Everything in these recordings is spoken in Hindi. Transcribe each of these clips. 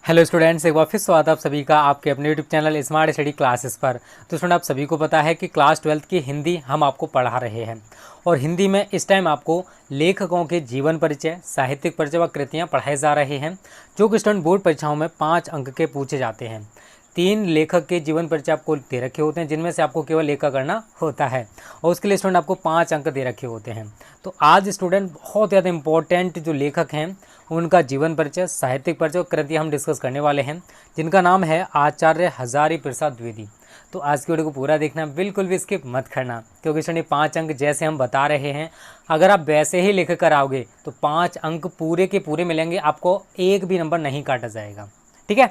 हेलो स्टूडेंट्स, एक बार फिर स्वागत आप सभी का आपके अपने YouTube channel smart study classes पर। तो स्टूडेंट, आप सभी को पता है कि क्लास 12th की हिंदी हम आपको पढ़ा रहे हैं और हिंदी में इस टाइम आपको लेखकों के जीवन परिचय, साहित्यिक परिचय व कृतियाँ पढ़ाए जा रहे हैं, जो कि स्टूडेंट बोर्ड परीक्षाओं में 5 अंक के पूछे जाते हैं। 3 लेखक के जीवन परिचय आपको दे रखे होते हैं, जिनमें से आपको केवल लेखक करना होता है और उसके लिए स्टूडेंट आपको 5 अंक दे रखे होते हैं। तो आज स्टूडेंट बहुत ज़्यादा इंपॉर्टेंट जो लेखक हैं उनका जीवन परिचय, साहित्यिक परिचय और कृतियाँ हम डिस्कस करने वाले हैं, जिनका नाम है आचार्य हजारी प्रसाद द्विवेदी। तो आज की वीडियो को पूरा देखना, बिल्कुल भी स्किप मत करना, क्योंकि स्टूडेंट 5 अंक जैसे हम बता रहे हैं, अगर आप वैसे ही लिख कर आओगे तो 5 अंक पूरे के पूरे मिलेंगे, आपको एक भी नंबर नहीं काटा जाएगा। ठीक है,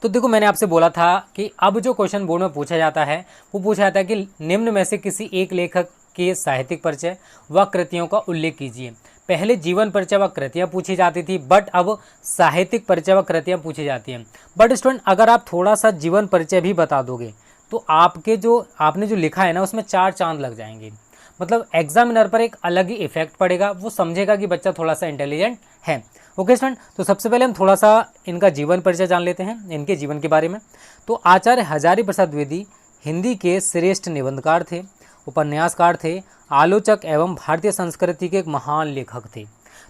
तो देखो मैंने आपसे बोला था कि अब जो क्वेश्चन बोर्ड में पूछा जाता है वो पूछा जाता है कि निम्न में से किसी एक लेखक के साहित्यिक परिचय व कृतियों का उल्लेख कीजिए। पहले जीवन परिचय व कृतियाँ पूछी जाती थी, बट अब साहित्यिक परिचय व कृतियाँ पूछी जाती हैं। बट स्टूडेंट, अगर आप थोड़ा सा जीवन परिचय भी बता दोगे तो आपने जो लिखा है ना, उसमें 4 चांद लग जाएंगे। मतलब एग्जामिनर पर एक अलग ही इफेक्ट पड़ेगा, वो समझेगा कि बच्चा थोड़ा सा इंटेलिजेंट है। ओके स्टूडेंट, तो सबसे पहले हम थोड़ा सा इनका जीवन परिचय जान लेते हैं, इनके जीवन के बारे में। तो आचार्य हजारी प्रसाद द्विवेदी हिंदी के श्रेष्ठ निबंधकार थे, उपन्यासकार थे, आलोचक एवं भारतीय संस्कृति के एक महान लेखक थे।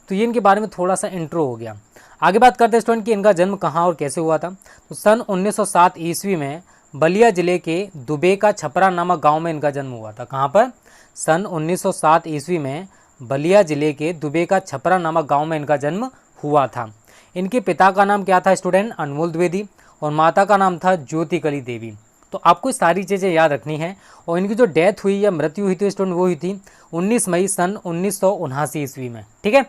तो ये इनके बारे में थोड़ा सा इंट्रो हो गया। आगे बात करते हैं स्टूडेंट कि इनका जन्म कहाँ और कैसे हुआ था। तो सन 1907 ईस्वी में बलिया जिले के दुबे का छपरा नामक गाँव में इनका जन्म हुआ था। कहाँ पर? सन 1907 ईस्वी में बलिया जिले के दुबे का छपरा नामक गाँव में इनका जन्म हुआ था। इनके पिता का नाम क्या था स्टूडेंट? अनमोल द्विवेदी, और माता का नाम था ज्योतिकली देवी। तो आपको सारी चीज़ें याद रखनी है। और इनकी जो डेथ हुई या मृत्यु हुई थी स्टूडेंट, वो हुई थी 19 मई सन 1979 ईस्वी में। ठीक है,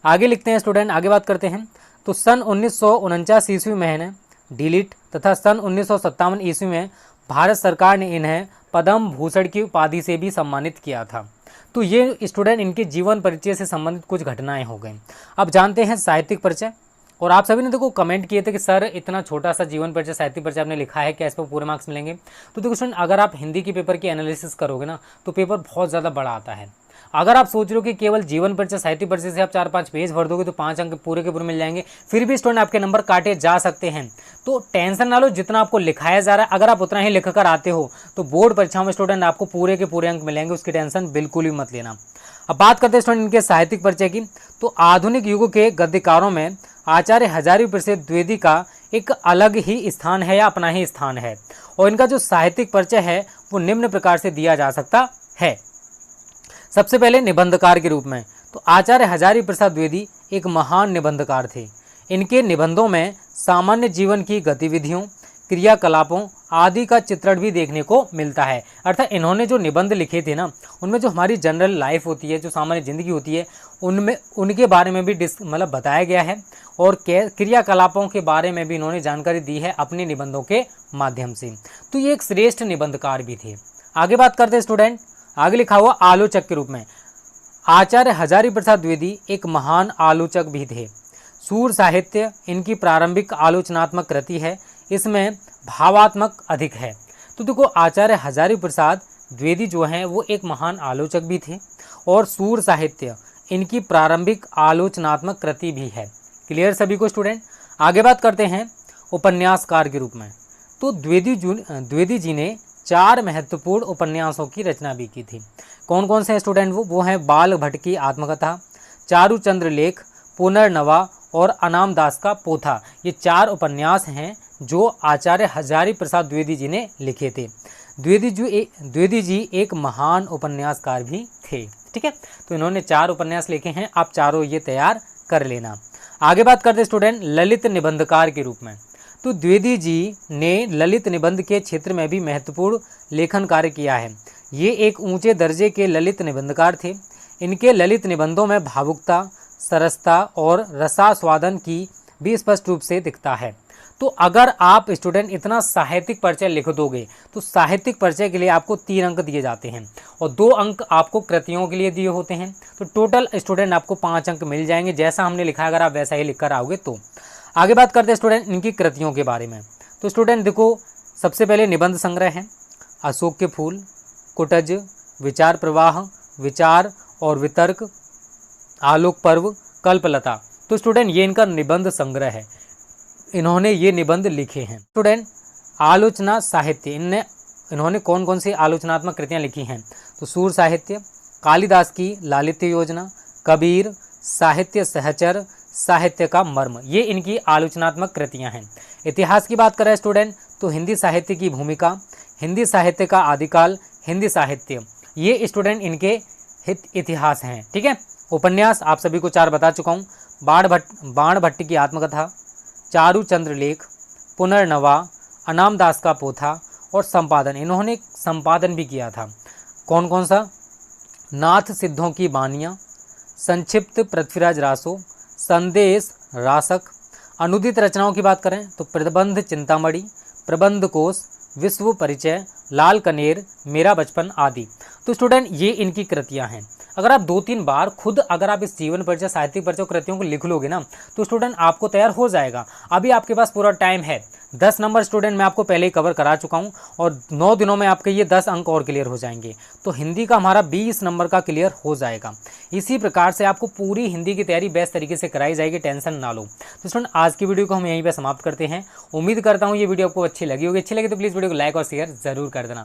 आगे लिखते हैं स्टूडेंट, आगे बात करते हैं। तो सन 1949 ईस्वी में इन्हें डीलिट तथा सन 1957 ईस्वी में भारत सरकार ने इन्हें पद्म भूषण की उपाधि से भी सम्मानित किया था। तो ये स्टूडेंट इनके जीवन परिचय से संबंधित कुछ घटनाएं हो गई। अब जानते हैं साहित्यिक परिचय। और आप सभी ने देखो कमेंट किए थे कि सर इतना छोटा सा जीवन परिचय, साहित्यिक परिचय आपने लिखा है, क्या इस पर पूरे मार्क्स मिलेंगे? तो देखो स्टूडेंट, अगर आप हिंदी के पेपर की एनालिसिस करोगे ना तो पेपर बहुत ज़्यादा बड़ा आता है। अगर आप सोच रहे हो कि केवल जीवन परिचय, साहित्यिक परिचय से आप 4-5 पेज भर दोगे तो 5 अंक पूरे के पूरे मिल जाएंगे, फिर भी स्टूडेंट आपके नंबर काटे जा सकते हैं। तो टेंशन ना लो, जितना आपको लिखाया जा रहा है अगर आप उतना ही लिख कर आते हो तो बोर्ड परीक्षाओं में स्टूडेंट आपको पूरे के पूरे अंक मिलेंगे, उसकी टेंशन बिल्कुल भी मत लेना। अब बात करते हैं स्टूडेंट इनके साहित्यिक परिचय की। तो आधुनिक युग के गद्यकारों में आचार्य हजारी प्रसाद द्विवेदी का एक अलग ही स्थान है या अपना ही स्थान है। और इनका जो साहित्यिक परिचय है वो निम्न प्रकार से दिया जा सकता है। सबसे पहले निबंधकार के रूप में, तो आचार्य हजारी प्रसाद द्विवेदी एक महान निबंधकार थे। इनके निबंधों में सामान्य जीवन की गतिविधियों, क्रियाकलापों आदि का चित्रण भी देखने को मिलता है। अर्थात इन्होंने जो निबंध लिखे थे ना, उनमें जो हमारी जनरल लाइफ होती है, जो सामान्य जिंदगी होती है, उनमें उनके बारे में भी मतलब बताया गया है। और क्रियाकलापों के बारे में भी इन्होंने जानकारी दी है अपने निबंधों के माध्यम से। तो ये एक श्रेष्ठ निबंधकार भी थे। आगे बात करते हैं स्टूडेंट, आगे लिखा हुआ आलोचक के रूप में, आचार्य हजारी प्रसाद द्विवेदी एक महान आलोचक भी थे। सूर साहित्य इनकी प्रारंभिक आलोचनात्मक कृति है, इसमें भावात्मक अधिक है। तो देखो आचार्य हजारी प्रसाद द्विवेदी जो हैं वो एक महान आलोचक भी थे और सूर साहित्य इनकी प्रारंभिक आलोचनात्मक कृति भी है। क्लियर सभी को स्टूडेंट? आगे बात करते हैं उपन्यासकार के रूप में। तो द्विवेदी जी ने 4 महत्वपूर्ण उपन्यासों की रचना भी की थी। कौन कौन से हैं स्टूडेंट? वो हैं बाल भट्ट की आत्मकथा, चारुचंद्र लेख, पुनर्नवा और अनाम दास का पोथा। ये 4 उपन्यास हैं जो आचार्य हजारी प्रसाद द्विवेदी जी ने लिखे थे। द्विवेदी जी एक महान उपन्यासकार भी थे। ठीक है, तो इन्होंने 4 उपन्यास लिखे हैं, आप चारों ये तैयार कर लेना। आगे बात करते स्टूडेंट ललित निबंधकार के रूप में। तो द्विवेदी जी ने ललित निबंध के क्षेत्र में भी महत्वपूर्ण लेखन कार्य किया है। ये एक ऊंचे दर्जे के ललित निबंधकार थे। इनके ललित निबंधों में भावुकता, सरसता और रसास्वादन की भी स्पष्ट रूप से दिखता है। तो अगर आप स्टूडेंट इतना साहित्यिक परिचय लिख दोगे तो साहित्यिक परिचय के लिए आपको 3 अंक दिए जाते हैं और 2 अंक आपको कृतियों के लिए दिए होते हैं। तो टोटल स्टूडेंट आपको 5 अंक मिल जाएंगे, जैसा हमने लिखा है अगर आप वैसा ही लिख कर आओगे तो। आगे बात करते हैं स्टूडेंट इनकी कृतियों के बारे में। तो स्टूडेंट देखो, सबसे पहले निबंध संग्रह है अशोक के फूल, कुटज, विचार प्रवाह, विचार और वितर्क, आलोक पर्व, कल्पलता। तो स्टूडेंट ये इनका निबंध संग्रह है। इन्होंने ये निबंध लिखे हैं। स्टूडेंट, आलोचना साहित्य, इन्होंने कौन कौन सी आलोचनात्मक कृतियाँ लिखी हैं? तो सूर साहित्य, कालिदास की लालित्य योजना, कबीर, साहित्य सहचर, साहित्य का मर्म, ये इनकी आलोचनात्मक कृतियाँ हैं। इतिहास की बात करें स्टूडेंट, तो हिंदी साहित्य की भूमिका, हिंदी साहित्य का आदिकाल, हिंदी साहित्य, ये स्टूडेंट इनके इतिहास हैं। ठीक है। उपन्यास आप सभी को 4 बता चुका हूँ। बाण भट्ट की आत्मकथा, चारू चंद्र लेख, पुनर्नवा, अनाम दास का पोथा और संपादन, इन्होंने संपादन भी किया था। कौन कौन सा? नाथ सिद्धों की बानियाँ, संक्षिप्त पृथ्वीराज रासो, संदेश रासक। अनुदित रचनाओं की बात करें तो प्रबंध चिंतामणि, प्रबंध कोश, विश्व परिचय, लाल कनेर, मेरा बचपन आदि। तो स्टूडेंट ये इनकी कृतियां हैं। अगर आप 2-3 बार खुद अगर आप इस जीवन परिचय, साहित्यिक परिचय कृतियों को लिख लोगे ना, तो स्टूडेंट आपको तैयार हो जाएगा। अभी आपके पास पूरा टाइम है। 10 नंबर स्टूडेंट मैं आपको पहले ही कवर करा चुका हूँ और 9 दिनों में आपके ये 10 अंक और क्लियर हो जाएंगे। तो हिंदी का हमारा 20 नंबर का क्लियर हो जाएगा। इसी प्रकार से आपको पूरी हिंदी की तैयारी बेस्ट तरीके से कराई जाएगी, टेंशन ना लो। तो स्टूडेंट आज की वीडियो को हम यहीं पर समाप्त करते हैं। उम्मीद करता हूँ ये वीडियो आपको अच्छी लगी होगी। अच्छी लगी तो प्लीज़ वीडियो को लाइक और शेयर जरूर कर देना।